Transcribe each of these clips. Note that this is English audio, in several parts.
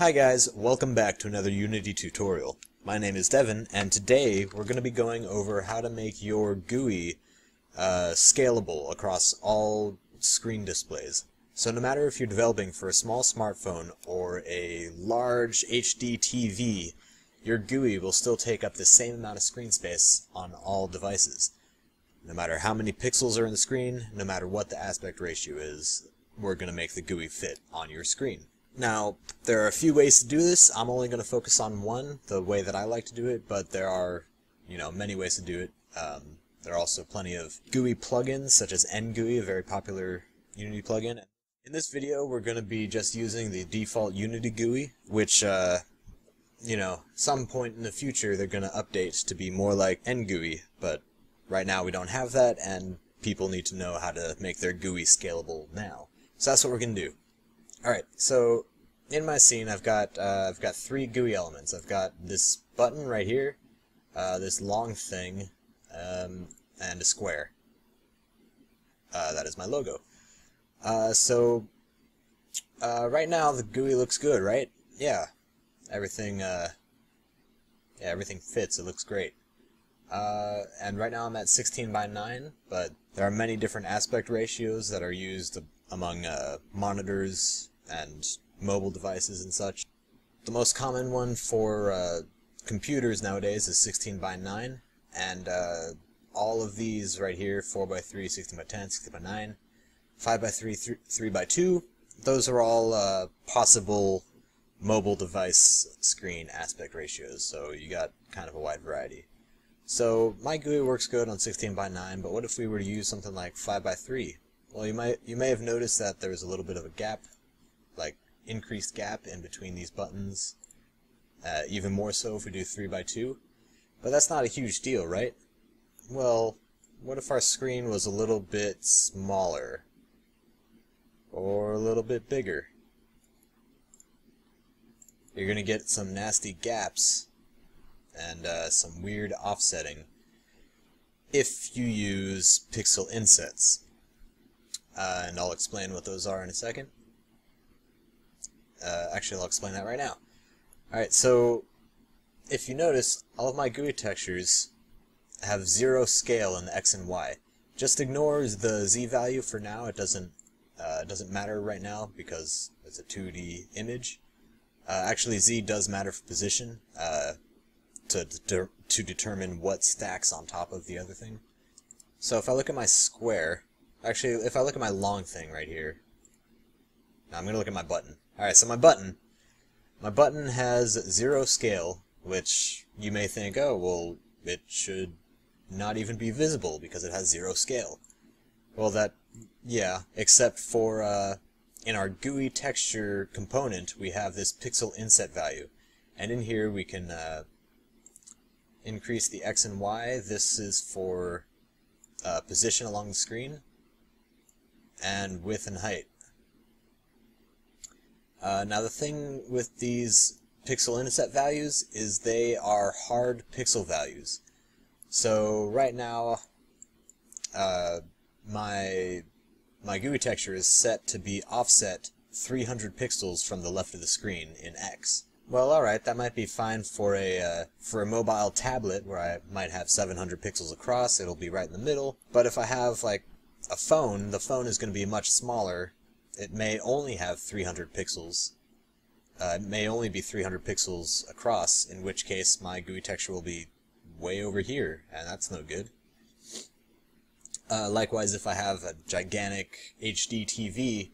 Hi guys, welcome back to another Unity tutorial. My name is Devin, and today we're going to be going over how to make your GUI scalable across all screen displays. So no matter if you're developing for a small smartphone or a large HD TV, your GUI will still take up the same amount of screen space on all devices. No matter how many pixels are in the screen, no matter what the aspect ratio is, we're going to make the GUI fit on your screen. Now, there are a few ways to do this. I'm only going to focus on one, the way that I like to do it, but there are, many ways to do it. There are also plenty of GUI plugins, such as NGUI, a very popular Unity plugin. In this video, we're going to be just using the default Unity GUI, which, some point in the future they're going to update to be more like NGUI, but right now we don't have that, and people need to know how to make their GUI scalable now. So that's what we're going to do. Alright, so in my scene I've got three GUI elements. I've got this button right here, this long thing, and a square. That is my logo. Right now the GUI looks good, right? Yeah. Everything fits, it looks great. And right now I'm at 16:9, but there are many different aspect ratios that are used among monitors and mobile devices and such. The most common one for computers nowadays is 16:9, and all of these right here, 4:3, 16:10, 16:9, 5:3, 3:2, those are all possible mobile device screen aspect ratios, so you got kind of a wide variety. So my GUI works good on 16:9, but what if we were to use something like 5:3? Well, you may have noticed that there's a little bit of a gap, like increased gap in between these buttons, even more so if we do 3:2, but that's not a huge deal, right? Well, what if our screen was a little bit smaller, or a little bit bigger? You're gonna get some nasty gaps and some weird offsetting if you use pixel insets, and I'll explain what those are in a second. Actually, I'll explain that right now. Alright, so if you notice, all of my GUI textures have 0 scale in the X and Y. Just ignore the Z value for now. It doesn't matter right now because it's a 2D image. Actually, Z does matter for position to determine what stacks on top of the other thing. So if I look at my square, actually, if I look at my long thing right here, now I'm going to look at my button. Alright, so my button has 0 scale, which you may think, oh, well, it should not even be visible because it has 0 scale. Well, yeah, except for, in our GUI texture component, we have this pixel inset value. And in here we can increase the X and Y. This is for position along the screen, and width and height. Now the thing with these pixel inset values is they are hard pixel values. So right now my GUI texture is set to be offset 300 pixels from the left of the screen in X. Well, alright, that might be fine for a mobile tablet where I might have 700 pixels across. It'll be right in the middle. But if I have like a phone, the phone is going to be much smaller. It may only have 300 pixels. It may only be 300 pixels across, in which case my GUI texture will be way over here, and that's no good. Likewise, if I have a gigantic HD TV,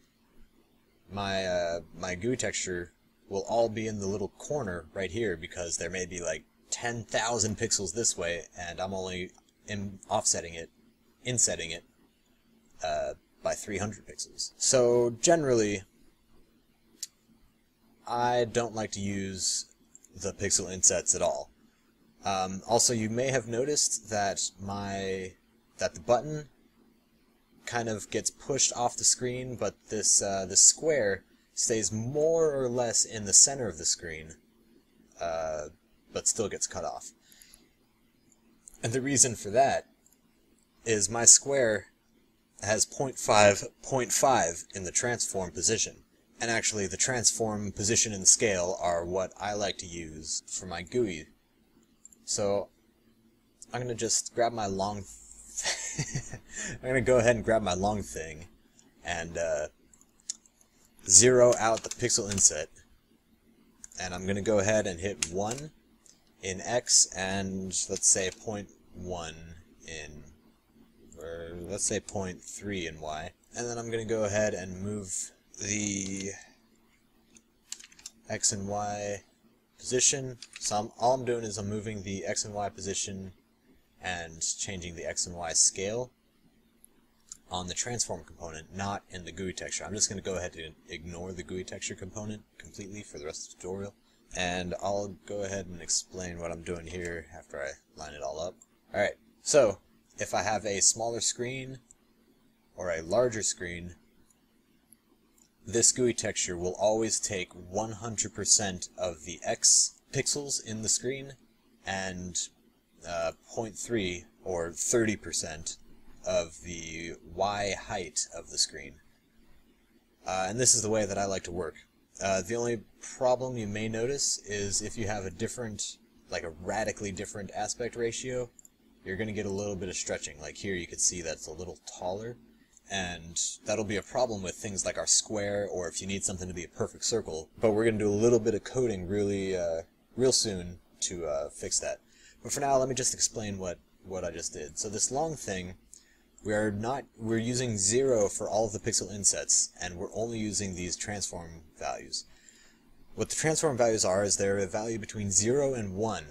my GUI texture will all be in the little corner right here because there may be like 10,000 pixels this way, and I'm only insetting it by 300 pixels. So generally, I don't like to use the pixel insets at all. Also, you may have noticed that the button kind of gets pushed off the screen, but this square stays more or less in the center of the screen, but still gets cut off. And the reason for that is my square has 0.5 in the transform position. And actually, the transform, position, and scale are what I like to use for my GUI. So I'm going to just grab my long... I'm going to go ahead and grab my long thing and zero out the pixel inset. And I'm going to go ahead and hit 1 in X and let's say 0.1 in, or let's say 0.3 in Y. And then I'm going to go ahead and move the X and Y position. So all I'm doing is I'm moving the X and Y position and changing the X and Y scale on the transform component, not in the GUI texture. I'm just going to go ahead and ignore the GUI texture component completely for the rest of the tutorial. And I'll go ahead and explain what I'm doing here after I line it all up. Alright, so if I have a smaller screen or a larger screen, this GUI texture will always take 100% of the X pixels in the screen and 0.3 or 30% of the Y height of the screen. And this is the way that I like to work. The only problem you may notice is if you have a different, like a radically different aspect ratio, you're going to get a little bit of stretching. Like here you can see that's a little taller, and that'll be a problem with things like our square, or if you need something to be a perfect circle. But we're going to do a little bit of coding really real soon to fix that. But for now, let me just explain what I just did. So this long thing, we're using 0 for all of the pixel insets, and we're only using these transform values. What the transform values are is they're a value between 0 and 1.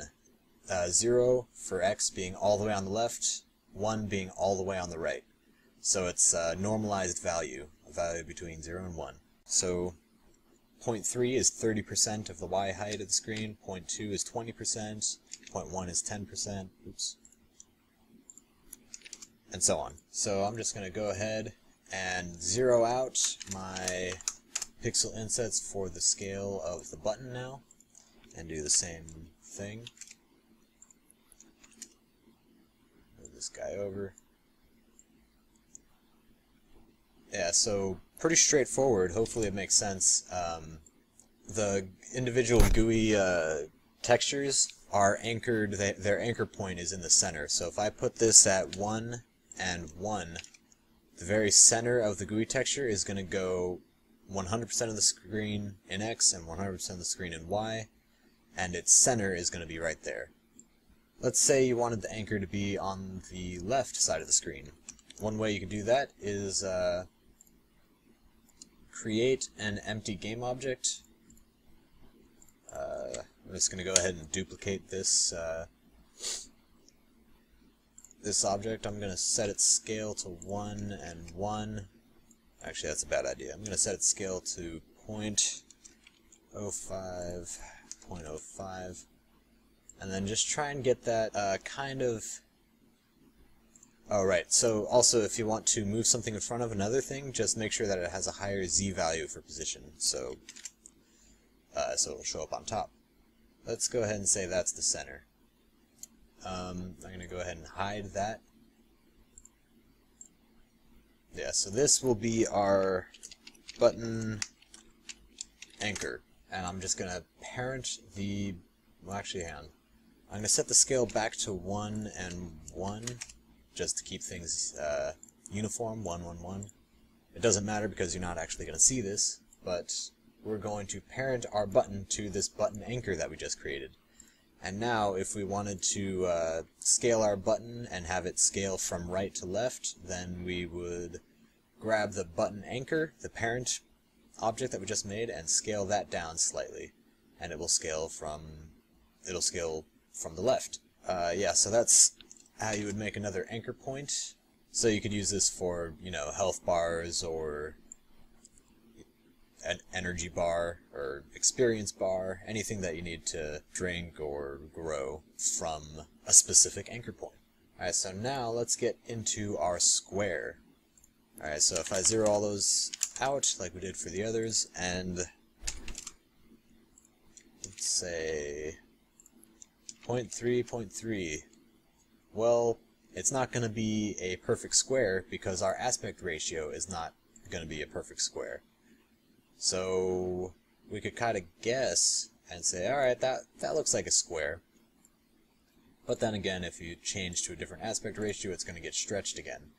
0 for X being all the way on the left, 1 being all the way on the right. So it's a normalized value, a value between 0 and 1. So 0.3 is 30% of the Y height of the screen, 0.2 is 20%, 0.1 is 10%, oops, and so on. So I'm just going to go ahead and zero out my pixel insets for the scale of the button now, and do the same thing. Move this guy over. Yeah, so pretty straightforward. Hopefully it makes sense. The individual GUI textures are anchored, their anchor point is in the center. So if I put this at 1 and 1, the very center of the GUI texture is going to go 100% of the screen in X and 100% of the screen in Y, and its center is going to be right there. Let's say you wanted the anchor to be on the left side of the screen. One way you can do that is create an empty game object. I'm just going to go ahead and duplicate this this object. I'm going to set its scale to 1 and 1. Actually, that's a bad idea. I'm going to set its scale to 0.05, 0.05, and then just try and get that kind of... Oh, right. So also, if you want to move something in front of another thing, just make sure that it has a higher Z value for position, so it'll show up on top. Let's go ahead and say that's the center. I'm going to go ahead and hide that. Yeah, so this will be our button anchor, and I'm just going to parent the... Well, actually, hang on. I'm going to set the scale back to 1 and 1, just to keep things uniform, 1, 1, 1. It doesn't matter because you're not actually going to see this, but we're going to parent our button to this button anchor that we just created. And now, if we wanted to scale our button and have it scale from right to left, then we would grab the button anchor, the parent object that we just made, and scale that down slightly, and it will scale from the left. Yeah, so that's how you would make another anchor point. So you could use this for, you know, health bars or an energy bar or experience bar, anything that you need to drink or grow from a specific anchor point. Alright, so now let's get into our square. Alright, so if I zero all those out like we did for the others, and let's say 0.3, 0.3, well, it's not going to be a perfect square because our aspect ratio is not going to be a perfect square. So we could kind of guess and say, alright, that looks like a square. But then again, if you change to a different aspect ratio, it's going to get stretched again,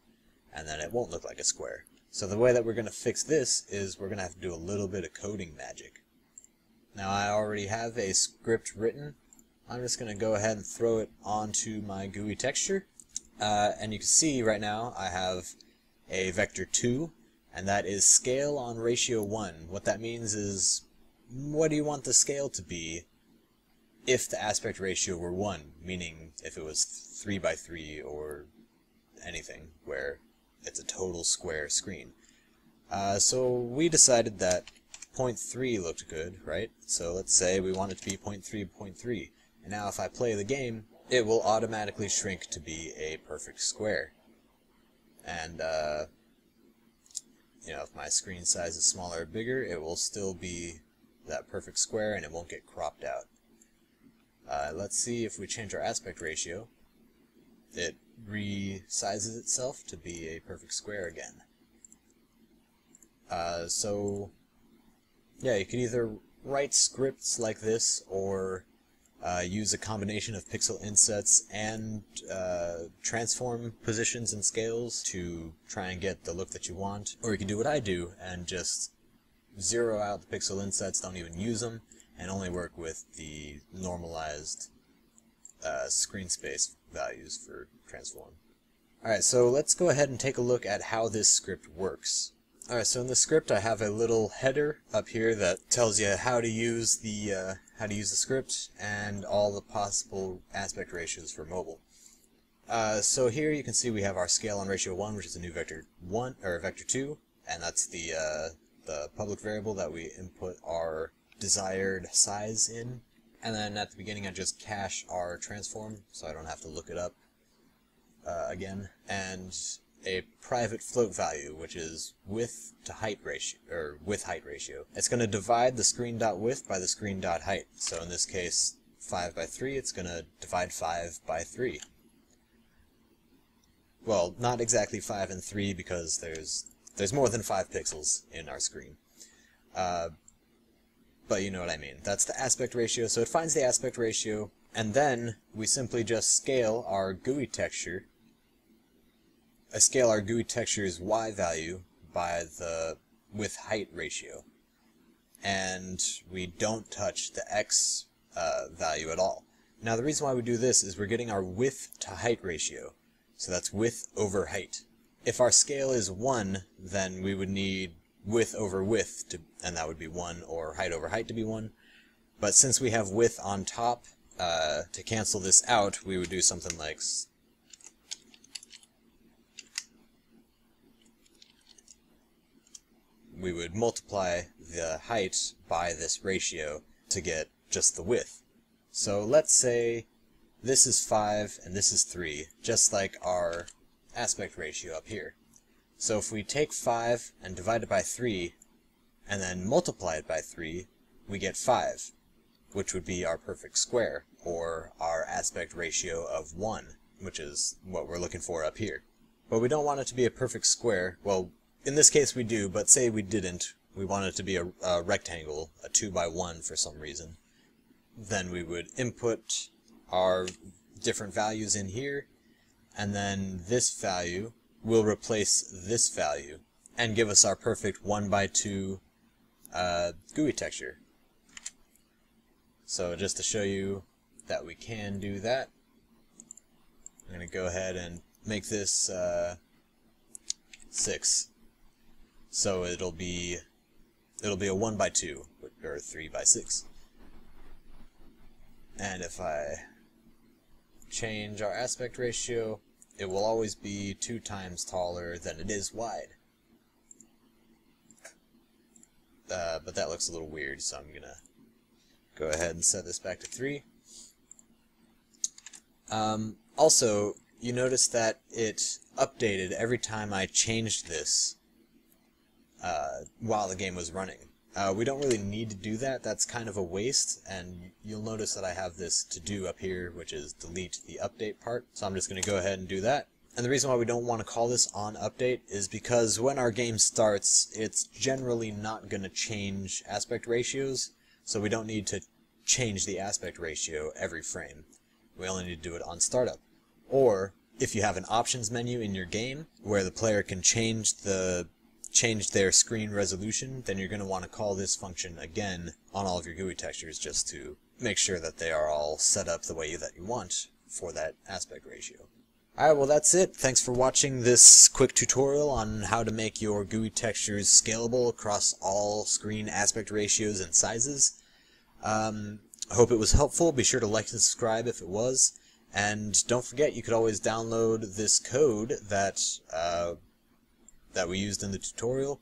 and then it won't look like a square. So the way that we're going to fix this is we're going to have to do a little bit of coding magic. Now I already have a script written. I'm just going to go ahead and throw it onto my GUI texture. And you can see right now I have a vector 2, and that is scale on ratio 1. What that means is, what do you want the scale to be if the aspect ratio were 1, meaning if it was 3 by 3 or anything where it's a total square screen. So we decided that 0.3 looked good, right? So let's say we want it to be 0.3, and now if I play the game, it will automatically shrink to be a perfect square. And you know, if my screen size is smaller or bigger, it will still be that perfect square and it won't get cropped out. Let's see if we change our aspect ratio. It resizes itself to be a perfect square again. So yeah, you can either write scripts like this or use a combination of pixel insets and transform positions and scales to try and get the look that you want. Or you can do what I do and just zero out the pixel insets, don't even use them, and only work with the normalized screen space values for transform. Alright, so let's go ahead and take a look at how this script works. Alright, so in the script I have a little header up here that tells you how to use the script and all the possible aspect ratios for mobile. So here you can see we have our scale on ratio 1, which is a new vector 1 or vector 2, and that's the public variable that we input our desired size in. And then at the beginning I just cache our transform so I don't have to look it up again, and a private float value, which is width to height ratio, or width height ratio. It's going to divide the screen.width by the screen.height. So in this case 5 by 3, it's going to divide 5 by 3. Well, not exactly 5 and 3 because there's more than 5 pixels in our screen. But you know what I mean. That's the aspect ratio, so it finds the aspect ratio, and then we simply just scale our GUI texture. Scale our GUI texture's Y value by the width height ratio. And we don't touch the X value at all. Now the reason why we do this is we're getting our width to height ratio. So that's width over height. If our scale is 1, then we would need width over width, and that would be 1, or height over height to be 1. But since we have width on top, to cancel this out, we would do something like we would multiply the height by this ratio to get just the width. So let's say this is 5 and this is 3, just like our aspect ratio up here. So if we take 5 and divide it by 3, and then multiply it by 3, we get 5, which would be our perfect square, or our aspect ratio of 1, which is what we're looking for up here. But we don't want it to be a perfect square. Well, in this case we do, but say we didn't. We want it to be a rectangle, a 2 by 1 for some reason. Then we would input our different values in here, and then this value will replace this value and give us our perfect 1 by 2 GUI texture. So just to show you that we can do that, I'm going to go ahead and make this 6. So it'll be a 1 by 2 or 3 by 6. And if I change our aspect ratio, it will always be 2 times taller than it is wide. But that looks a little weird, so I'm gonna go ahead and set this back to 3. Also, you notice that it updated every time I changed this while the game was running. We don't really need to do that. That's kind of a waste, and you'll notice that I have this to do up here, which is delete the update part. So I'm just going to go ahead and do that. And the reason why we don't want to call this on update is because when our game starts, it's generally not going to change aspect ratios, so we don't need to change the aspect ratio every frame. We only need to do it on startup. Or, if you have an options menu in your game where the player can change their screen resolution, then you're going to want to call this function again on all of your GUI textures just to make sure that they are all set up the way that you want for that aspect ratio. Alright, well that's it. Thanks for watching this quick tutorial on how to make your GUI textures scalable across all screen aspect ratios and sizes. I hope it was helpful. Be sure to like and subscribe if it was. And don't forget, you could always download this code that we used in the tutorial,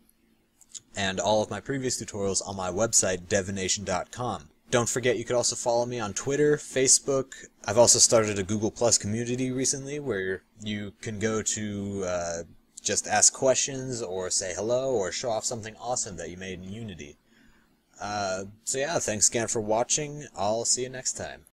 and all of my previous tutorials on my website, devination.com. Don't forget, you could also follow me on Twitter, Facebook. I've also started a Google Plus community recently where you can go to just ask questions or say hello or show off something awesome that you made in Unity. So yeah, thanks again for watching. I'll see you next time.